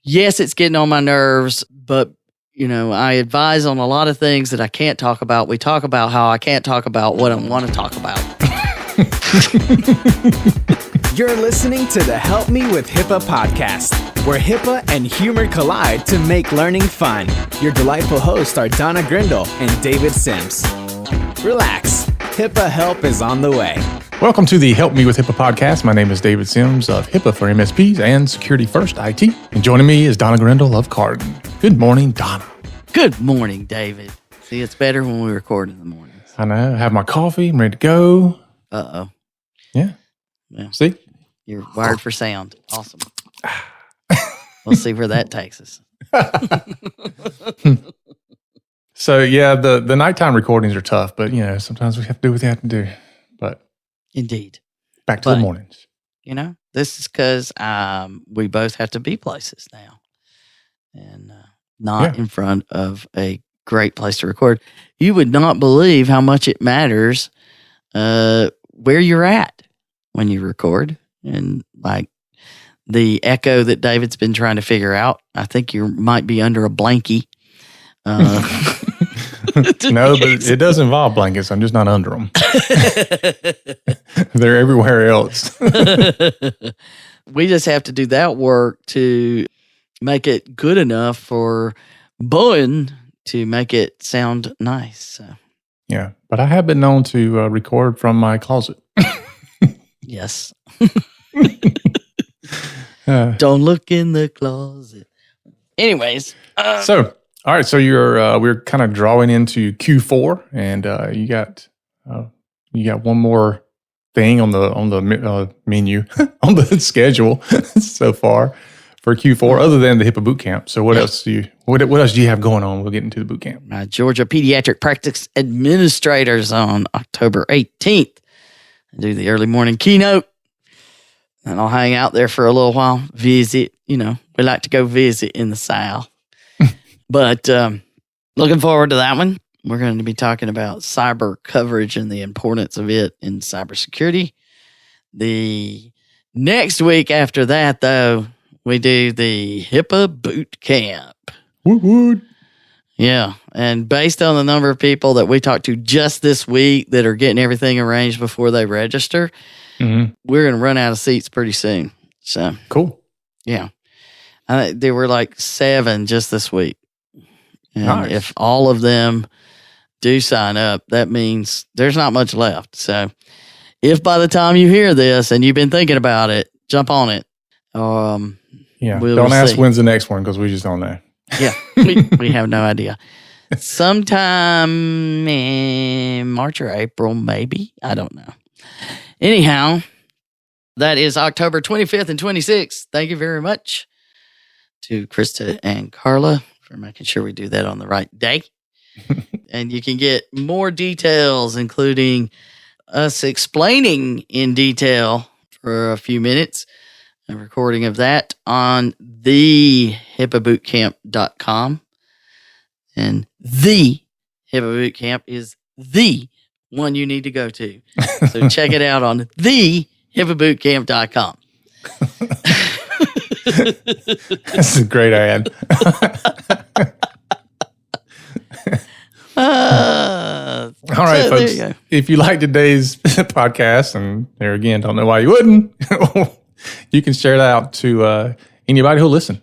yes, it's getting on my nerves, but I advise on a lot of things that I can't talk about. We talk about how I can't talk about what I want to talk about. You're listening to the Help Me with HIPAA podcast, where HIPAA and humor collide to make learning fun. Your delightful hosts are Donna Grindle and David Sims. Relax, HIPAA help is on the way. Welcome to the Help Me with HIPAA podcast. My name is David Sims of HIPAA for MSPs and Security First IT. And joining me is Donna Grindle of Carden. Good morning, Donna. Good morning, David. See, it's better when we record in the mornings. I know. I have my coffee. I'm ready to go. Uh-oh. Yeah. See? You're wired for sound. Awesome. We'll see where that takes us. So, yeah, the nighttime recordings are tough, but, sometimes we have to do what we have to do. But indeed. Back to the mornings. This is because we both have to be places now and not in front of a great place to record. You would not believe how much it matters where you're at when you record. And like the echo that David's been trying to figure out, I think you might be under a blankie. No, but it does involve blankets. I'm just not under them. They're everywhere else. We just have to do that work to make it good enough for Bowen to make it sound nice. So. Yeah, but I have been known to record from my closet. Yes. Don't look in the closet. Anyways. All right. So we're kind of drawing into Q4, and you got one more thing on the menu on the schedule so far for Q4, other than the HIPAA boot camp. So what else do you have going on? We'll get into the boot camp. Georgia Pediatric Practice Administrators on October 18th. I do the early morning keynote, and I'll hang out there for a little while, visit. We like to go visit in the South. But looking forward to that one. We're going to be talking about cyber coverage and the importance of it in cybersecurity. The next week after that, though, we do the HIPAA boot camp. Woot woot. Yeah, and based on the number of people that we talked to just this week that are getting everything arranged before they register, we're going to run out of seats pretty soon. So cool. Yeah, there were like 7 just this week. And nice. If all of them do sign up, that means there's not much left. So if by the time you hear this and you've been thinking about it, jump on it. Don't ask when's the next one, because we just don't know. Yeah, we have no idea. Sometime in March or April, maybe. I don't know. Anyhow, that is October 25th and 26th. Thank you very much to Krista and Carla for making sure we do that on the right day. And you can get more details, including us explaining in detail for a few minutes, a recording of that on the HIPAAbootcamp.com. And the HIPAA Bootcamp is the one you need to go to. So check it out on the HIPAAbootcamp.com. That's a great ad. All right, folks. If you like today's podcast, and there again, don't know why you wouldn't, you can share it out to anybody who'll listen.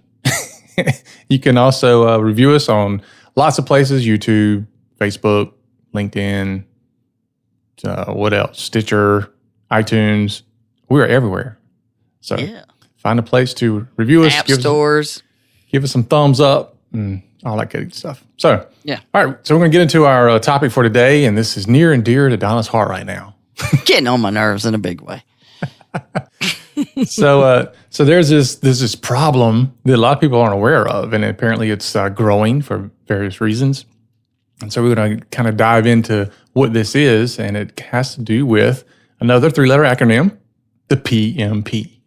You can also review us on lots of places: YouTube, Facebook, LinkedIn, what else? Stitcher, iTunes. We're everywhere. So find a place to review us. App stores. Give us some thumbs up and all that good stuff. So, yeah. All right. So we're going to get into our topic for today, and this is near and dear to Donna's heart right now. Getting on my nerves in a big way. So there's this problem that a lot of people aren't aware of, and apparently it's growing for various reasons. And so we're going to kind of dive into what this is, and it has to do with another 3-letter acronym, the PDMP.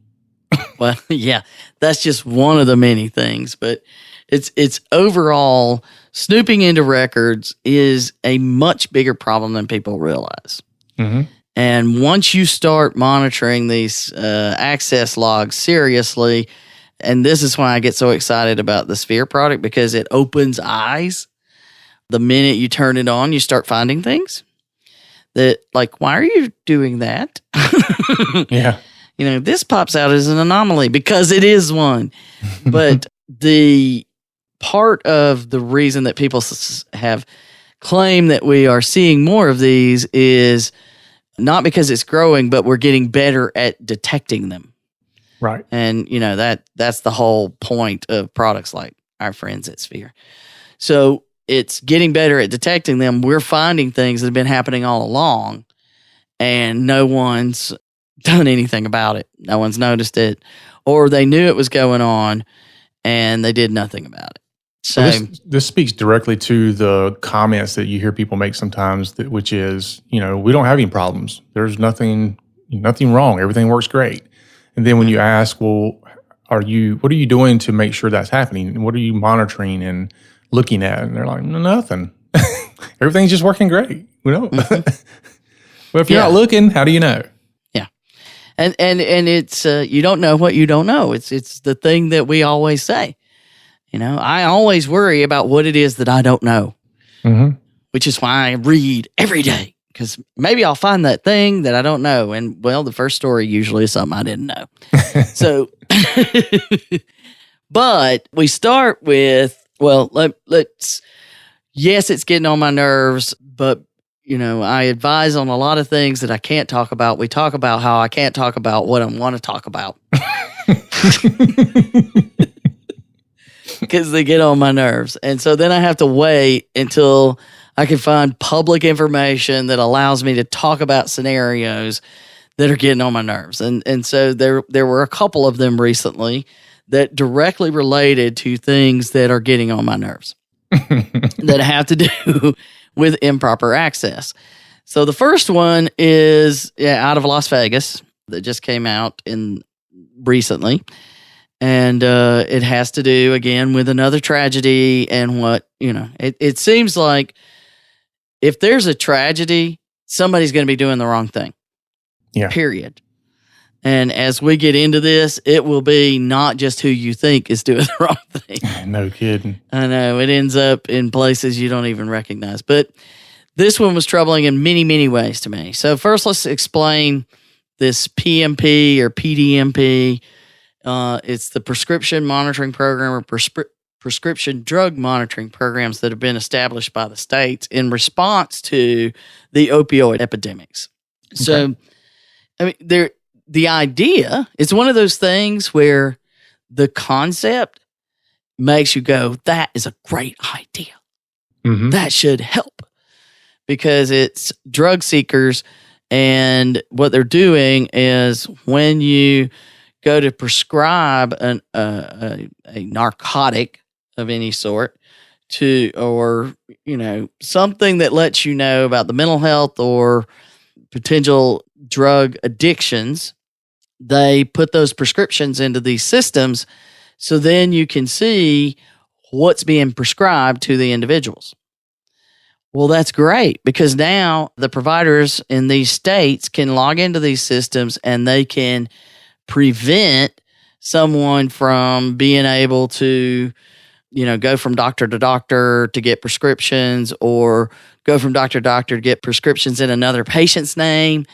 Well, yeah, that's just one of the many things, but it's overall, snooping into records is a much bigger problem than people realize. Mm-hmm. And once you start monitoring these access logs seriously, And this is why I get so excited about the Sphere product, because it opens eyes. The minute you turn it on, you start finding things that, like, why are you doing that? Yeah. This pops out as an anomaly because it is one. But the part of the reason that people have claimed that we are seeing more of these is not because it's growing, but we're getting better at detecting them. Right. And, that's the whole point of products like our friends at Sphere. So it's getting better at detecting them. We're finding things that have been happening all along, and no one's done anything about it. No one's noticed it, or they knew it was going on and they did nothing about it. So this speaks directly to the comments that you hear people make sometimes, which is, we don't have any problems. There's nothing wrong. Everything works great. And then when you ask, well, what are you doing to make sure that's happening? What are you monitoring and looking at? And they're like, nothing. Everything's just working great. We don't. Well, if you're not looking, how do you know? Yeah. And it's, you don't know what you don't know. It's the thing that we always say. I always worry about what it is that I don't know, which is why I read every day, because maybe I'll find that thing that I don't know. And, well, the first story usually is something I didn't know. So, but we start with, well, yes, it's getting on my nerves, but, I advise on a lot of things that I can't talk about. We talk about how I can't talk about what I want to talk about. Because they get on my nerves. And so then I have to wait until I can find public information that allows me to talk about scenarios that are getting on my nerves. And so there were a couple of them recently that directly related to things that are getting on my nerves that have to do with improper access. So the first one is out of Las Vegas that just came out recently. And it has to do, again, with another tragedy and what, it seems like if there's a tragedy, somebody's going to be doing the wrong thing. Yeah. Period. And as we get into this, it will be not just who you think is doing the wrong thing. No kidding. I know. It ends up in places you don't even recognize. But this one was troubling in many, many ways to me. So first, let's explain this PMP or PDMP. It's the prescription monitoring program or prescription drug monitoring programs that have been established by the states in response to the opioid epidemics. Okay. So, the idea, it's one of those things where the concept makes you go, that is a great idea. Mm-hmm. That should help, because it's drug seekers, and what they're doing is when you go to prescribe a narcotic of any sort or something that lets you know about the mental health or potential drug addictions, they put those prescriptions into these systems so then you can see what's being prescribed to the individuals. Well, that's great, because now the providers in these states can log into these systems and they can prevent someone from being able to, go from doctor to doctor to get prescriptions, or go from doctor to doctor to get prescriptions in another patient's name,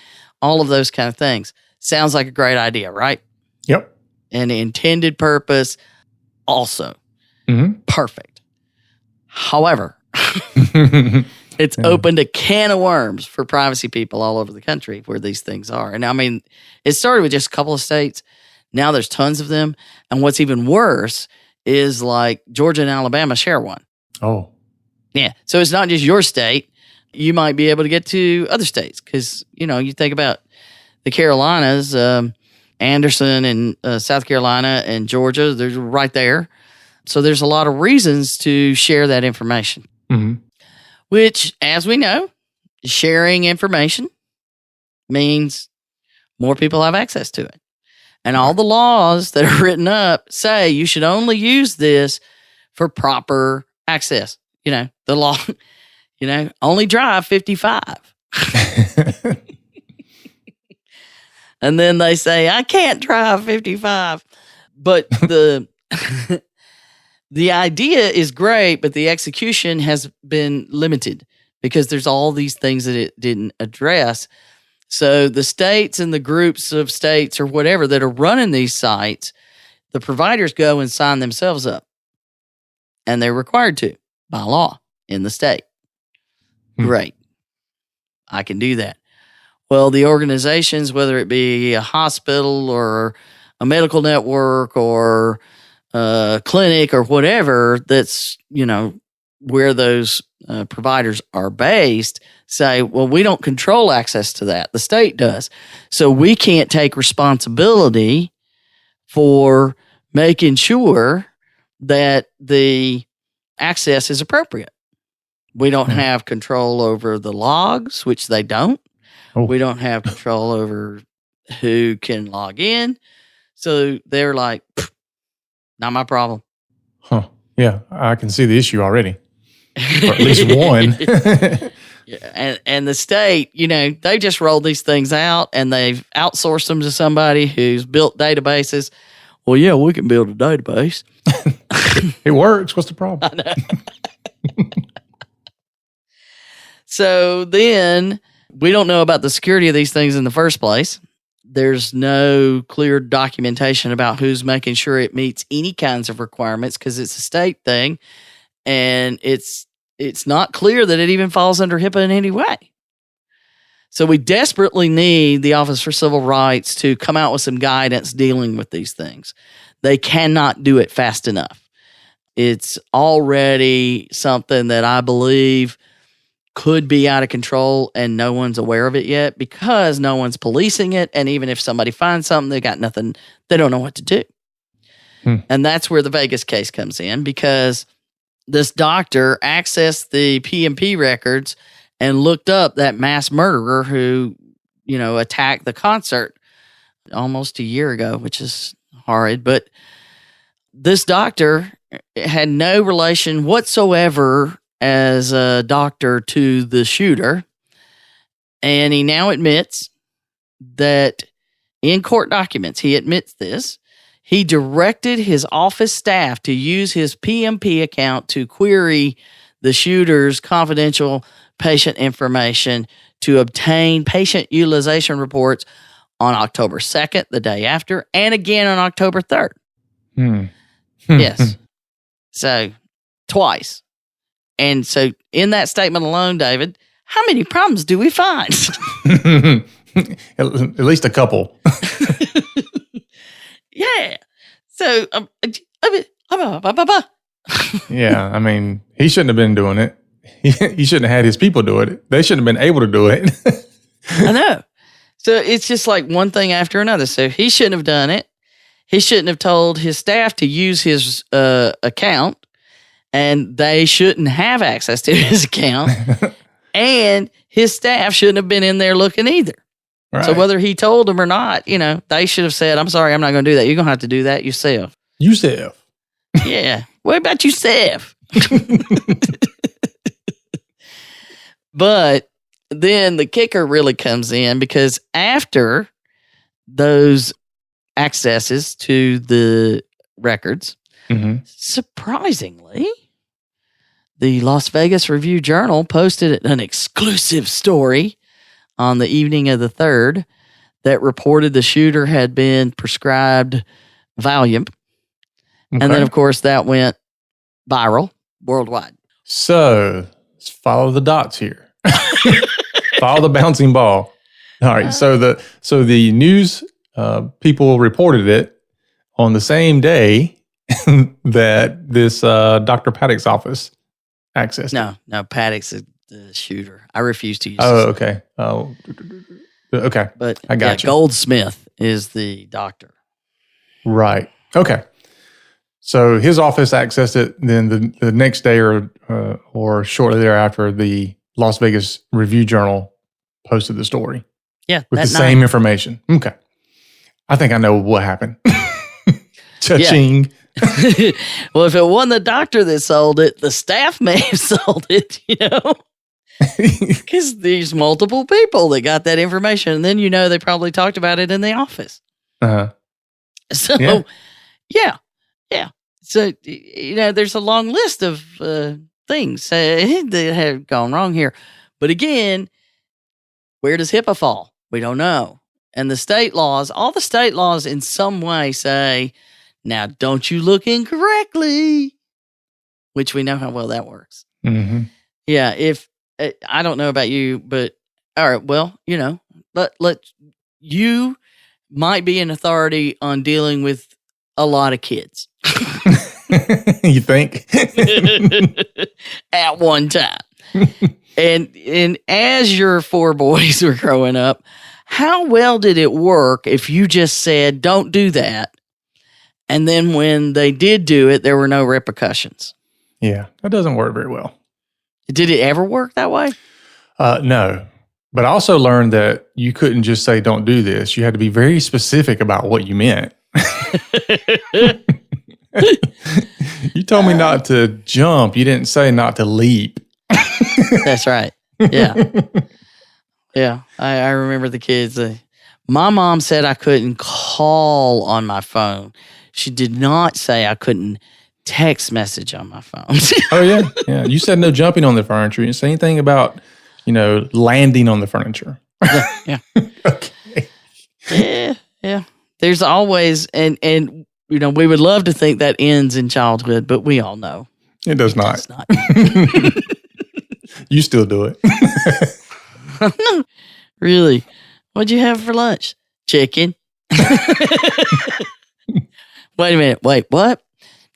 all of those kind of things. Sounds like a great idea, right? Yep. And the intended purpose also. Mm-hmm. Perfect. However, it's opened a can of worms for privacy people all over the country where these things are. And it started with just a couple of states. Now there's tons of them. And what's even worse is like Georgia and Alabama share one. Oh. Yeah. So it's not just your state. You might be able to get to other states because, you think about the Carolinas, Anderson and South Carolina and Georgia, they're right there. So there's a lot of reasons to share that information. Mm-hmm. Which, as we know, sharing information means more people have access to it. And all the laws that are written up say you should only use this for proper access. The law, only drive 55. And then they say, I can't drive 55. But the the idea is great, but the execution has been limited because there's all these things that it didn't address. So the states and the groups of states or whatever that are running these sites, the providers go and sign themselves up. And they're required to by law in the state. Great. I can do that. Well, the organizations, whether it be a hospital or a medical network or a clinic or whatever, that's, where those providers are based, say, well, we don't control access to that. The state does. So we can't take responsibility for making sure that the access is appropriate. We don't have control over the logs, which they don't. Oh. We don't have control over who can log in. So they're like, not my problem. Huh. Yeah, I can see the issue already. Or at least one. Yeah, and the state, they just rolled these things out and they've outsourced them to somebody who's built databases. Well, yeah, we can build a database. It works. What's the problem? I know. So then we don't know about the security of these things in the first place. There's no clear documentation about who's making sure it meets any kinds of requirements because it's a state thing. And it's not clear that it even falls under HIPAA in any way. So we desperately need the Office for Civil Rights to come out with some guidance dealing with these things. They cannot do it fast enough. It's already something that I believe could be out of control and no one's aware of it yet because no one's policing it. And even if somebody finds something, they got nothing, they don't know what to do. And that's where the Vegas case comes in because this doctor accessed the PDMP records and looked up that mass murderer who, attacked the concert almost a year ago, which is horrid. But this doctor had no relation whatsoever as a doctor to the shooter. And he now admits that in court documents, he admits this. He directed his office staff to use his PDMP account to query the shooter's confidential patient information to obtain patient utilization reports on October 2nd, the day after, and again on October 3rd. Yes. So twice. And so in that statement alone, David, how many problems do we find? At least a couple. Yeah. So, yeah, I mean, he shouldn't have been doing it. He shouldn't have had his people do it. They shouldn't have been able to do it. I know. So it's just like one thing after another. So he shouldn't have done it. He shouldn't have told his staff to use his account, and they shouldn't have access to his account. And his staff shouldn't have been in there looking either. Right. So whether he told them or not, they should have said, I'm sorry, I'm not going to do that. You're going to have to do that yourself. Yourself. Yeah. What about yourself? But then the kicker really comes in because after those accesses to the records, surprisingly, the Las Vegas Review-Journal posted an exclusive story on the evening of the 3rd that reported the shooter had been prescribed Valium. Okay. And then, of course, that went viral worldwide. So let's follow the dots here. Follow the bouncing ball. All right. So the news people reported it on the same day that this Dr. Paddock's office accessed it. No, Paddock's the shooter. I refuse to use okay. Okay. But I got you. Goldsmith is the doctor. Right. Okay. So his office accessed it. Then the next day or shortly thereafter, the Las Vegas Review-Journal posted the story. Yeah. With the same information. Okay. I think I know what happened. Cha-ching. Yeah. Well, if it wasn't the doctor that sold it, the staff may have sold it, Because there's multiple people that got that information. And then, they probably talked about it in the office. Uh-huh. So, Yeah. So, there's a long list of things that have gone wrong here. But again, where does HIPAA fall? We don't know. And the state laws, all the state laws in some way say, now don't you look incorrectly, which we know how well that works. Mm-hmm. Yeah. If I don't know about you, but all right, well, let you might be an authority on dealing with a lot of kids. You think? At one time. And as your 4 boys were growing up, how well did it work if you just said, don't do that? And then when they did do it, there were no repercussions. Yeah, that doesn't work very well. Did it ever work that way? No. But I also learned that you couldn't just say, don't do this. You had to be very specific about what you meant. You told me not to jump. You didn't say not to leap. That's right. Yeah. Yeah. I remember the kids. My mom said I couldn't call on my phone. She did not say I couldn't text message on my phone. Oh, yeah. Yeah. You said no jumping on the furniture. You didn't say anything about, landing on the furniture. Yeah. Okay. Yeah. There's always, and we would love to think that ends in childhood, but we all know. It does not. It's not. You still do it. Really? What'd you have for lunch? Chicken. Wait a minute. Wait, what?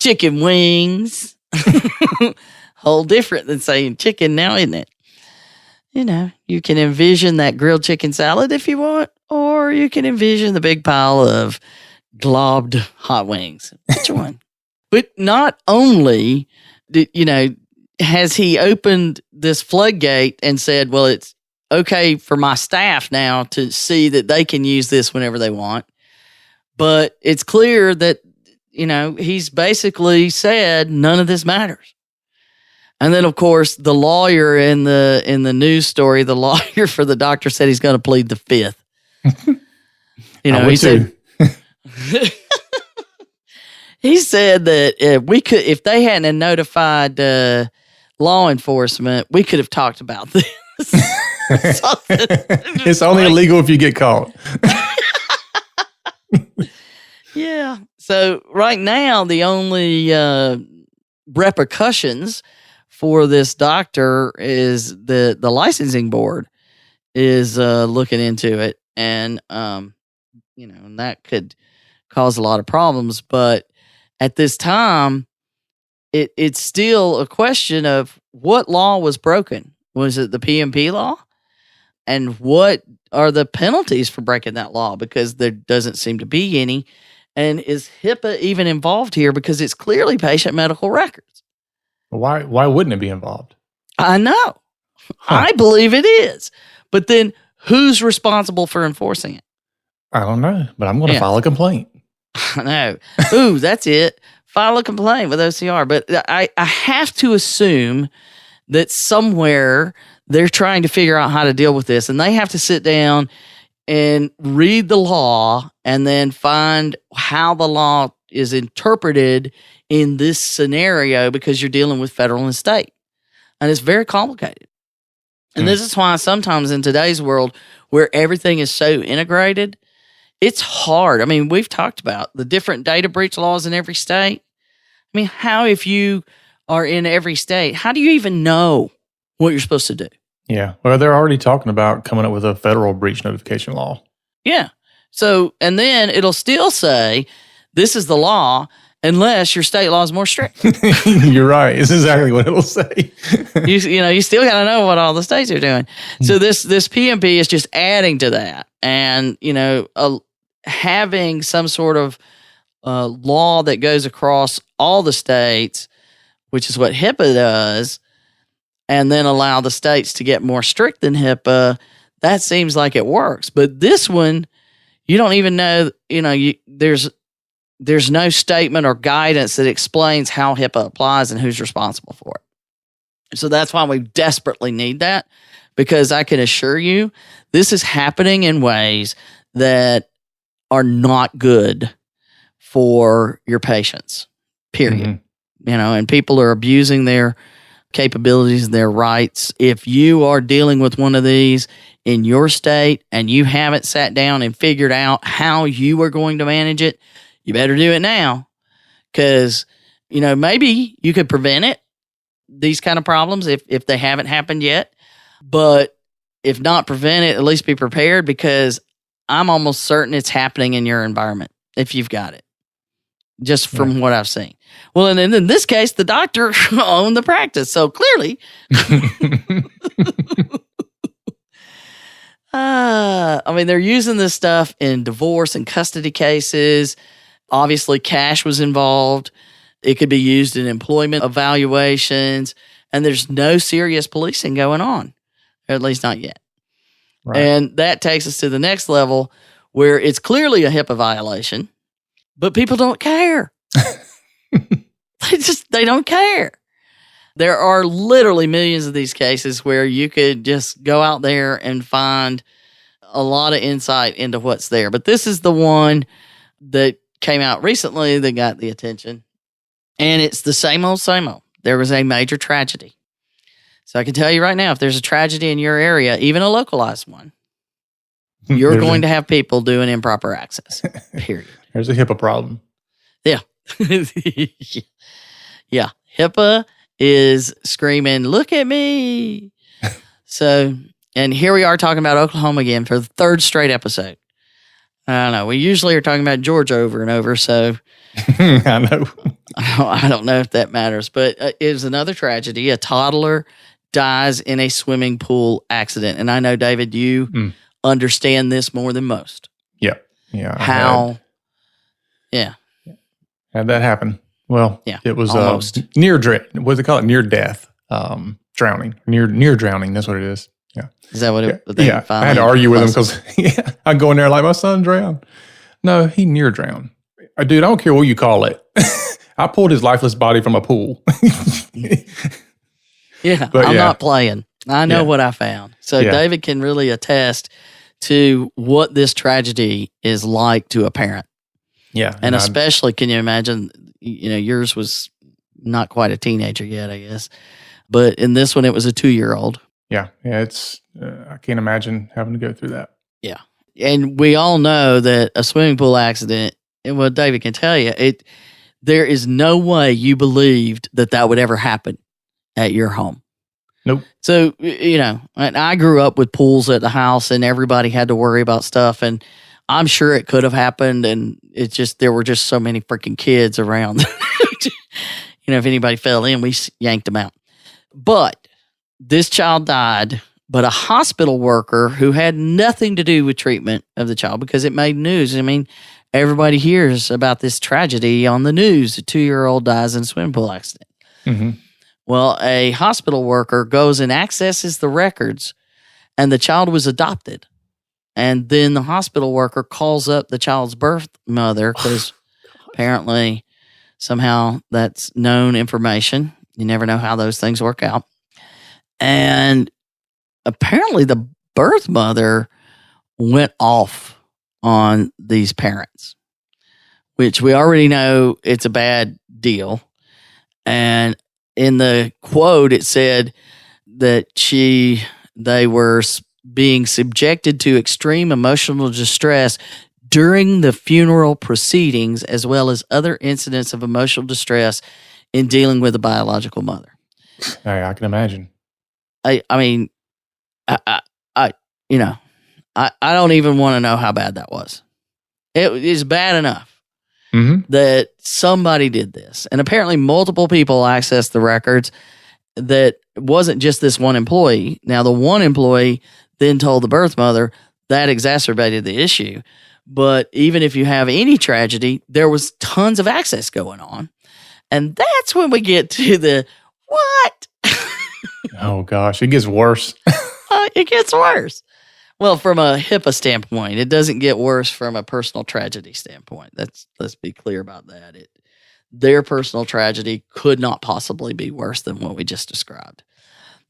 Chicken wings. Whole different than saying chicken now, isn't it? You can envision that grilled chicken salad if you want, or you can envision the big pile of globbed hot wings. Which one? But not only has he opened this floodgate and said, well, it's okay for my staff now to see that they can use this whenever they want. But it's clear that, he's basically said none of this matters. And then, of course, the lawyer in the news story, the lawyer for the doctor said he's going to plead the fifth. He said, he said that if they hadn't notified law enforcement, we could have talked about this. It's only illegal if you get caught. Yeah. So right now, the only repercussions for this doctor is the licensing board is looking into it, and and that could cause a lot of problems. But at this time, it's still a question of what law was broken. Was it the PDMP law? And what are the penalties for breaking that law? Because there doesn't seem to be any. And is HIPAA even involved here? Because it's clearly patient medical records. Why wouldn't it be involved? I know. I believe it is. But then who's responsible for enforcing it? I don't know, but I'm going to file a complaint. I know. Ooh, that's it. File a complaint with OCR. But I have to assume that somewhere they're trying to figure out how to deal with this, and they have to sit down and read the law and then find how the law is interpreted in this scenario, because you're dealing with federal and state. And it's very complicated. And this is why sometimes in today's world where everything is so integrated, it's hard. I mean, we've talked about the different data breach laws in every state. I mean, how, if you are in every state, how do you even know what you're supposed to do? Yeah. Well, they're already talking about coming up with a federal breach notification law. Yeah. So, and then it'll still say, this is the law, unless your state law is more strict. You're right. It's exactly what it'll say. You still got to know what all the states are doing. So this PDMP is just adding to that. And, having some sort of law that goes across all the states, which is what HIPAA does, and then allow the states to get more strict than HIPAA, that seems like it works. But this one, you don't even know, there's no statement or guidance that explains how HIPAA applies and who's responsible for it. So that's why we desperately need that, because I can assure you this is happening in ways that are not good for your patients, period. And people are abusing their capabilities and their rights. If you are dealing with one of these in your state and you haven't sat down and figured out how you are going to manage it, you better do it now, because, maybe you could prevent it, these kind of problems, if they haven't happened yet. But if not prevent it, at least be prepared, because I'm almost certain it's happening in your environment if you've got it, just from what I've seen. Well, and in this case, the doctor owned the practice. So clearly, they're using this stuff in divorce and custody cases. Obviously, cash was involved. It could be used in employment evaluations, and there's no serious policing going on, or at least not yet. Right. And that takes us to the next level, where it's clearly a HIPAA violation, but people don't care. They don't care. There are literally millions of these cases where you could just go out there and find a lot of insight into what's there. But this is the one that came out recently that got the attention. And it's the same old, same old. There was a major tragedy. So I can tell you right now, if there's a tragedy in your area, even a localized one, you're going to have people doing improper access, period. There's a HIPAA problem. Yeah. Yeah. HIPAA is screaming, look at me. So, and here we are talking about Oklahoma again for the third straight episode. I don't know. We usually are talking about Georgia over and over, so I know. I don't know if that matters, but it was another tragedy. A toddler dies in a swimming pool accident. And I know, David, you understand this more than most. Yeah. Yeah. How? Yeah. Had that happen. Well, yeah, it was almost near what do they call it? Near death, drowning, near drowning. That's what it is. Yeah. Is that what it? Yeah. I had to argue with him because I go in there like, my son drowned. No, he near drowned. Dude, I don't care what you call it. I pulled his lifeless body from a pool. Yeah, but I'm not playing. I know what I found. So David can really attest to what this tragedy is like to a parent. Yeah. And especially, can you imagine, yours was not quite a teenager yet, I guess. But in this one, it was a 2-year-old. Yeah. Yeah. It's, I can't imagine having to go through that. Yeah. And we all know that a swimming pool accident, and what David can tell you, there is no way you believed that would ever happen at your home. Nope. So, and I grew up with pools at the house and everybody had to worry about stuff. And I'm sure it could have happened. And it's just, there were just so many freaking kids around. If anybody fell in, we yanked them out. But this child died, but a hospital worker who had nothing to do with treatment of the child, because it made news. I mean, everybody hears about this tragedy on the news. A 2-year-old dies in a swimming pool accident. Mm-hmm. Well, a hospital worker goes and accesses the records, and the child was adopted. And then the hospital worker calls up the child's birth mother, because apparently somehow that's known information. You never know how those things work out. And apparently the birth mother went off on these parents, which we already know it's a bad deal. And in the quote, it said that they were being subjected to extreme emotional distress during the funeral proceedings, as well as other incidents of emotional distress in dealing with the biological mother. I can imagine. I mean, I don't even want to know how bad that was. It is bad enough that somebody did this. And apparently multiple people accessed the records. That wasn't just this one employee. Now, the one employee then told the birth mother. That exacerbated the issue. But even if you have any tragedy, there was tons of access going on. And that's when we get to the what? Oh, gosh. It gets worse. It gets worse. Well, from a HIPAA standpoint, it doesn't get worse from a personal tragedy standpoint. Let's be clear about that. Their personal tragedy could not possibly be worse than what we just described.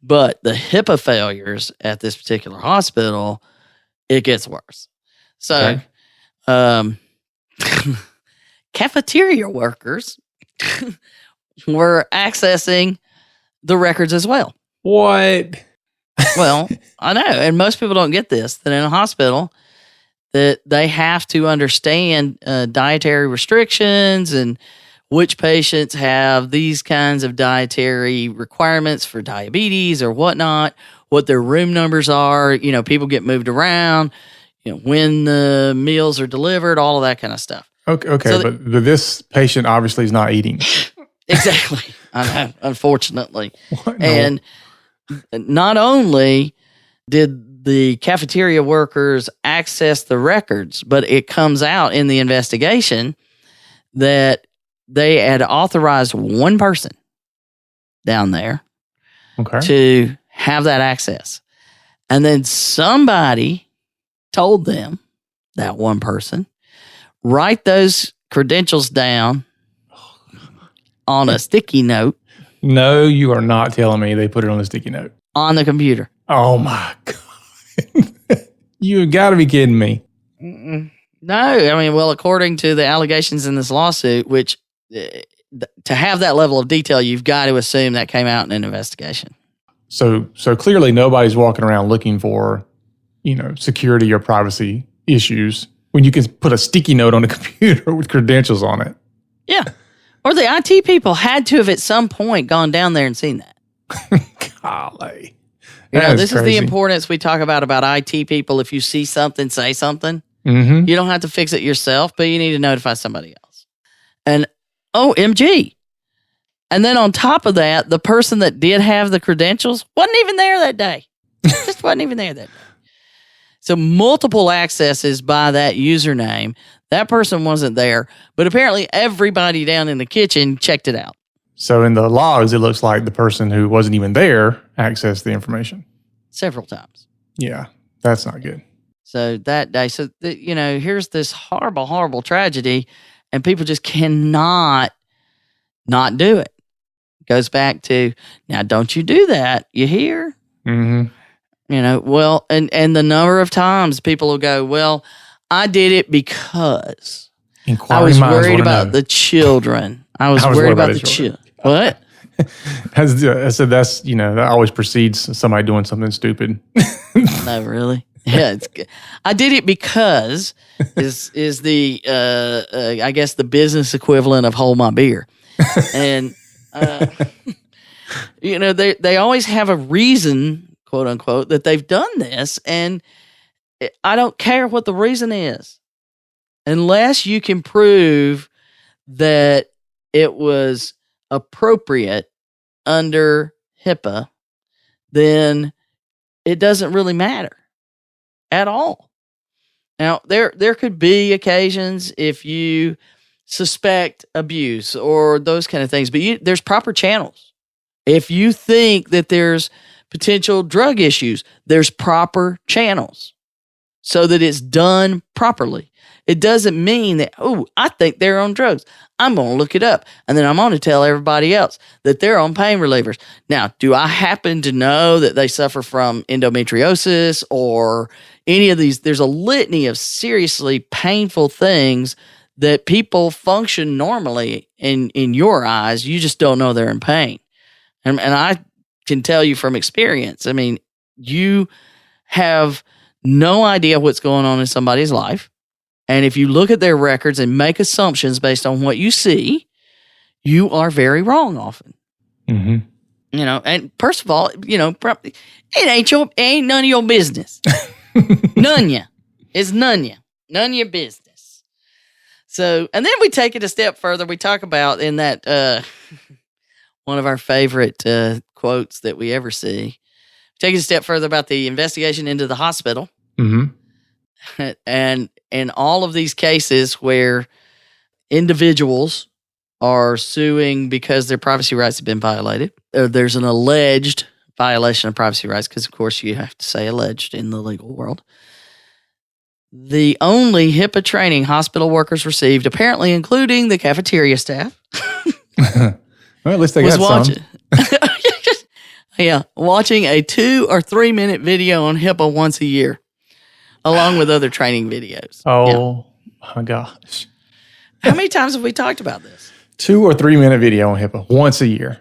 But the HIPAA failures at this particular hospital, it gets worse. So, cafeteria workers were accessing the records as well. What? Well, I know, and most people don't get this, that in a hospital, that they have to understand dietary restrictions and which patients have these kinds of dietary requirements for diabetes or whatnot, what their room numbers are. You know, people get moved around, you know, when the meals are delivered, all of that kind of stuff. Okay, so but this patient obviously is not eating. Exactly. I know, unfortunately. What? No. And not only did the cafeteria workers access the records, but it comes out in the investigation that they had authorized one person down there to have that access. And then somebody told them, that one person, write those credentials down on a sticky note. No, you are not telling me they put it on a sticky note. On the computer. Oh, my God. You got to be kidding me. No, I mean, well, according to the allegations in this lawsuit, which to have that level of detail, you've got to assume that came out in an investigation. So clearly nobody's walking around looking for, you know, security or privacy issues when you can put a sticky note on a computer with credentials on it. Yeah. Or the IT people had to have at some point gone down there and seen that. Golly. You know, this crazy. Is the importance we talk about IT people. If you see something, say something. Mm-hmm. You don't have to fix it yourself, but you need to notify somebody else. And OMG. And then on top of that, the person that did have the credentials wasn't even there that day. Just wasn't even there that day. So multiple accesses by that username. That person wasn't there, but apparently everybody down in the kitchen checked it out. So in the logs, it looks like the person who wasn't even there accessed the information. Several times. Yeah, that's not good. So that day, you know, here's this horrible, horrible tragedy, and people just cannot not do it. Goes back to, now don't you do that, you hear? Mm-hmm. You know, well, and the number of times people will go, well, I did it because I was worried about the children. I was worried about the children. What? I said that's, you know, that always precedes somebody doing something stupid. No, really? Yeah, it's good. I did it because is the I guess the business equivalent of hold my beer. And you know, they always have a reason, quote unquote, that they've done this, and I don't care what the reason is, unless you can prove that it was appropriate under HIPAA, then it doesn't really matter at all. Now, there could be occasions if you suspect abuse or those kind of things, but there's proper channels. If you think that there's potential drug issues, there's proper channels so that it's done properly. It doesn't mean that, oh, I think they're on drugs. I'm going to look it up, and then I'm going to tell everybody else that they're on pain relievers. Now, do I happen to know that they suffer from endometriosis or any of these? There's a litany of seriously painful things that people function normally in your eyes. You just don't know they're in pain. And I can tell you from experience, I mean, you have no idea what's going on in somebody's life. And if you look at their records and make assumptions based on what you see, you are very wrong often. Mm-hmm. You know, and first of all, you know, it ain't none of your business. None ya. It's none ya. None of your business. So, and then we take it a step further. We talk about in that one of our favorite quotes that we ever see. Take it a step further about the investigation into the hospital. Mm-hmm. And in all of these cases where individuals are suing because their privacy rights have been violated, or there's an alleged violation of privacy rights, because of course you have to say alleged in the legal world. The only HIPAA training hospital workers received, apparently including the cafeteria staff, well, at least they got some. Yeah, watching a 2 or 3 minute video on HIPAA once a year, along with other training videos. Oh, my gosh. How many times have we talked about this? 2 or 3 minute video on HIPAA once a year.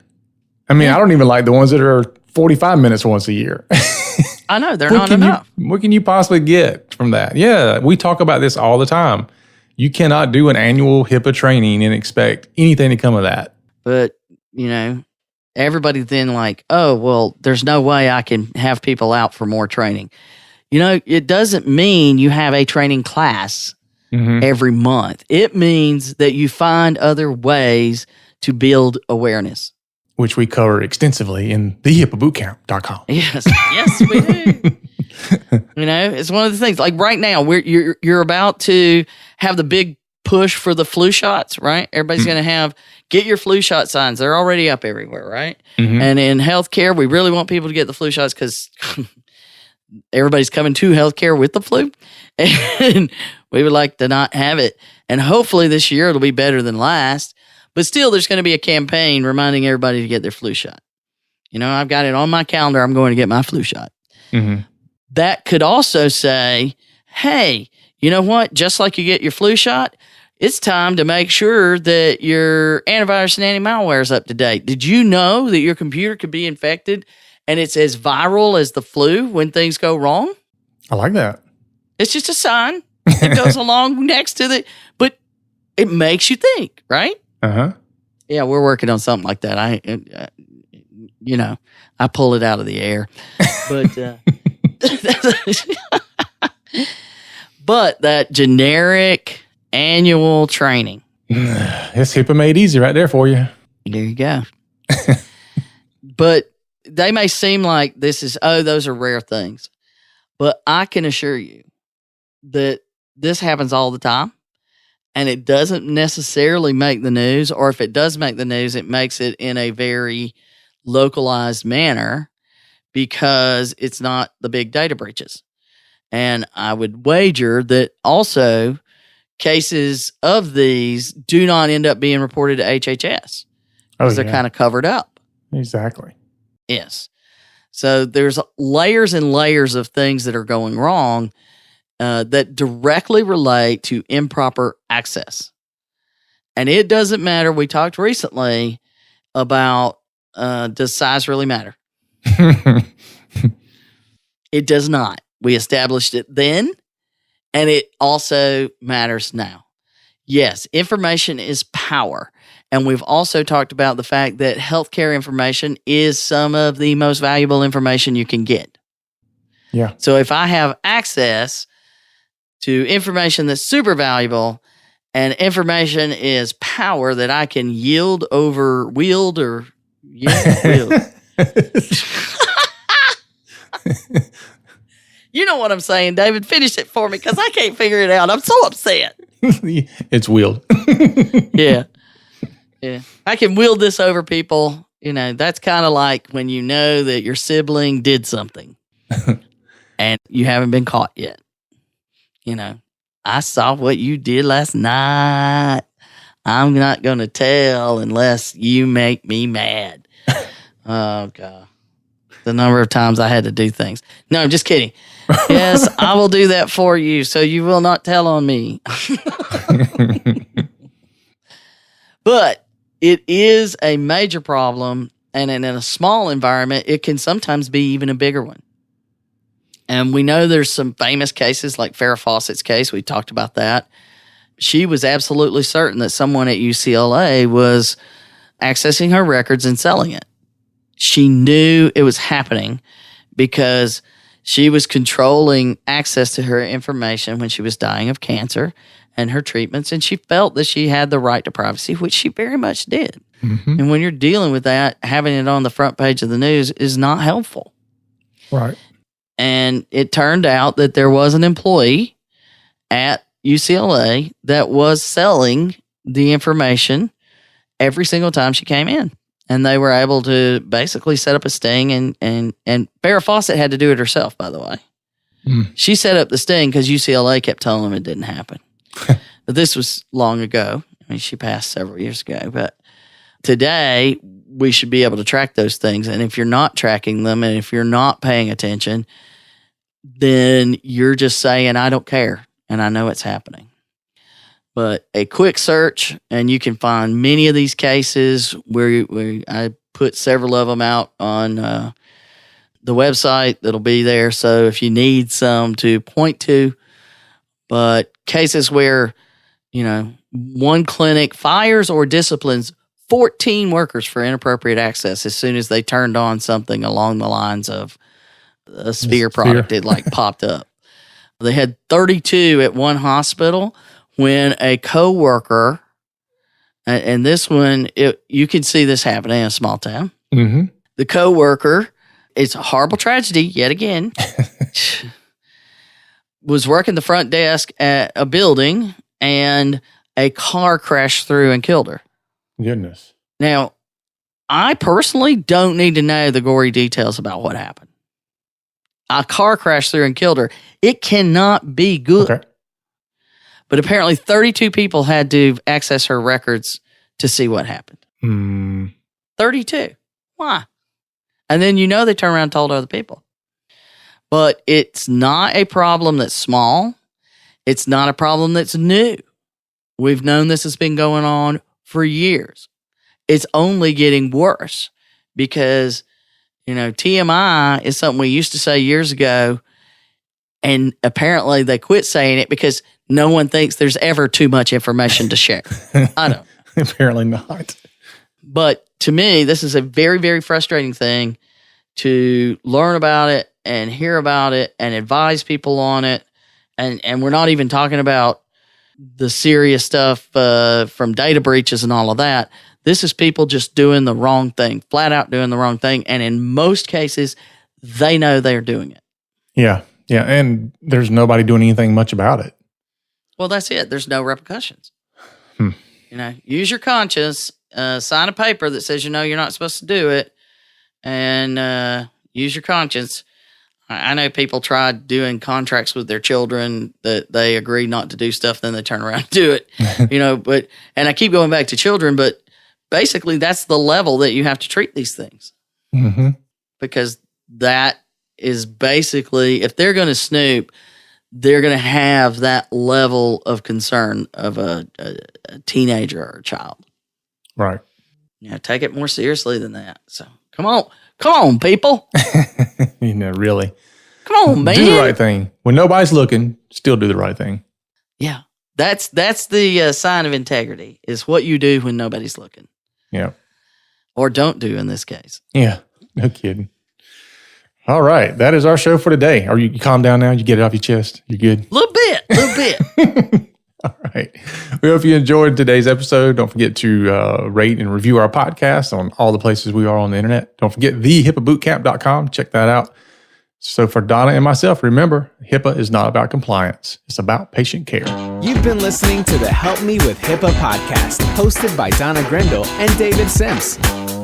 I mean, I don't even like the ones that are 45 minutes once a year. I know, they're not enough. What can you possibly get from that? Yeah, we talk about this all the time. You cannot do an annual HIPAA training and expect anything to come of that. But, you know, everybody then like, oh, well, there's no way I can have people out for more training. You know, it doesn't mean you have a training class every month. It means that you find other ways to build awareness. Which we cover extensively in thehipabootcamp.com. Yes, we do. You know, it's one of the things. Like right now, you're about to have the big push for the flu shots, right? Everybody's going to get your flu shot signs. They're already up everywhere, right? And in healthcare, we really want people to get the flu shots because everybody's coming to healthcare with the flu. And we would like to not have it. And hopefully this year it'll be better than last. But still, there's going to be a campaign reminding everybody to get their flu shot. You know, I've got it on my calendar. I'm going to get my flu shot. That could also say, hey, you know what? Just like you get your flu shot, it's time to make sure that your antivirus and anti-malware is up to date. Did you know that your computer could be infected and it's as viral as the flu when things go wrong? I like that. It's just a sign that goes along next to the, but it makes you think, right? Yeah, we're working on something like that. I pull it out of the air, but but that generic annual training. It's HIPAA made easy right there for you. There you go. But they may seem like those are rare things, but I can assure you that this happens all the time. And it doesn't necessarily make the news, or if it does make the news, it makes it in a very localized manner because it's not the big data breaches. And I would wager that also cases of these do not end up being reported to HHS because they're kind of covered up. Exactly. Yes. So there's layers and layers of things that are going wrong that directly relate to improper access. And it doesn't matter. We talked recently about does size really matter? It does not. We established it then, and it also matters now. Yes, information is power. And we've also talked about the fact that healthcare information is some of the most valuable information you can get. Yeah. So if I have access to information that's super valuable, and information is power that I can wield. You know what I'm saying, David? Finish it for me because I can't figure it out. I'm so upset. It's wield. Yeah. I can wield this over people. You know, that's kind of like when you know that your sibling did something and you haven't been caught yet. You know, I saw what you did last night. I'm not going to tell unless you make me mad. Oh, God. The number of times I had to do things. No, I'm just kidding. Yes, I will do that for you, so you will not tell on me. But it is a major problem, and in a small environment, it can sometimes be even a bigger one. And we know there's some famous cases like Farrah Fawcett's case. We talked about that. She was absolutely certain that someone at UCLA was accessing her records and selling it. She knew it was happening because she was controlling access to her information when she was dying of cancer and her treatments, and she felt that she had the right to privacy, which she very much did. And when you're dealing with that, having it on the front page of the news is not helpful. Right. And it turned out that there was an employee at UCLA that was selling the information every single time she came in. And they were able to basically set up a sting. And Farrah Fawcett had to do it herself, by the way. She set up the sting because UCLA kept telling them it didn't happen. But this was long ago. I mean, she passed several years ago. But today, we should be able to track those things. And if you're not tracking them and if you're not paying attention, then you're just saying, I don't care. And I know it's happening. But a quick search, and you can find many of these cases where I put several of them out on the website that'll be there. So if you need some to point to, but cases where, one clinic fires or disciplines 14 workers for inappropriate access as soon as they turned on something along the lines of a Sphere product. It popped up. They had 32 at one hospital when a coworker, and this one, you can see this happening in a small town. Mm-hmm. The coworker, it's a horrible tragedy yet again, was working the front desk at a building, and a car crashed through and killed her. Goodness. Now, I personally don't need to know the gory details about what happened. A car crashed through and killed her. It cannot be good. Okay. But apparently 32 people had to access her records to see what happened. 32. Why? And then they turned around and told other people. But it's not a problem that's small. It's not a problem that's new. We've known this has been going on for years. It's only getting worse because, TMI is something we used to say years ago, and apparently they quit saying it because no one thinks there's ever too much information to share. I don't. Apparently not. But to me, this is a very, very frustrating thing to learn about it and hear about it and advise people on it. And we're not even talking about the serious stuff from data breaches and all of that. This is people just doing the wrong thing, flat out doing the wrong thing. And in most cases, they know they're doing it. Yeah. Yeah. And there's nobody doing anything much about it. Well, that's it. There's no repercussions. Use your conscience, sign a paper that says, you're not supposed to do it, and use your conscience. I know people tried doing contracts with their children that they agree not to do stuff, then they turn around and do it, and I keep going back to children, but basically that's the level that you have to treat these things. Mm-hmm. Because that is basically, if they're going to snoop, they're going to have that level of concern of a teenager or a child. Right. Take it more seriously than that. So come on, people. Really. Come on, man. Do the right thing. When nobody's looking, still do the right thing. Yeah. That's the sign of integrity, is what you do when nobody's looking. Yeah. Or don't do in this case. Yeah. No kidding. All right. That is our show for today. Are you calm down now? You get it off your chest? You good? Little bit. All right. We hope you enjoyed today's episode. Don't forget to rate and review our podcast on all the places we are on the internet. Don't forget HIPAAbootcamp.com. Check that out. So for Donna and myself, remember, HIPAA is not about compliance. It's about patient care. You've been listening to the Help Me with HIPAA podcast, hosted by Donna Grindle and David Sims.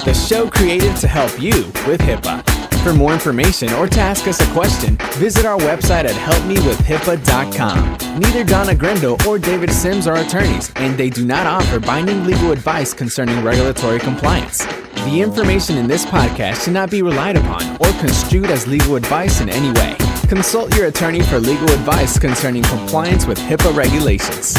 The show created to help you with HIPAA. For more information or to ask us a question, visit our website at helpmewithhipaa.com. Neither Donna Grindle or David Sims are attorneys, and they do not offer binding legal advice concerning regulatory compliance. The information in this podcast should not be relied upon or construed as legal advice in any way. Consult your attorney for legal advice concerning compliance with HIPAA regulations.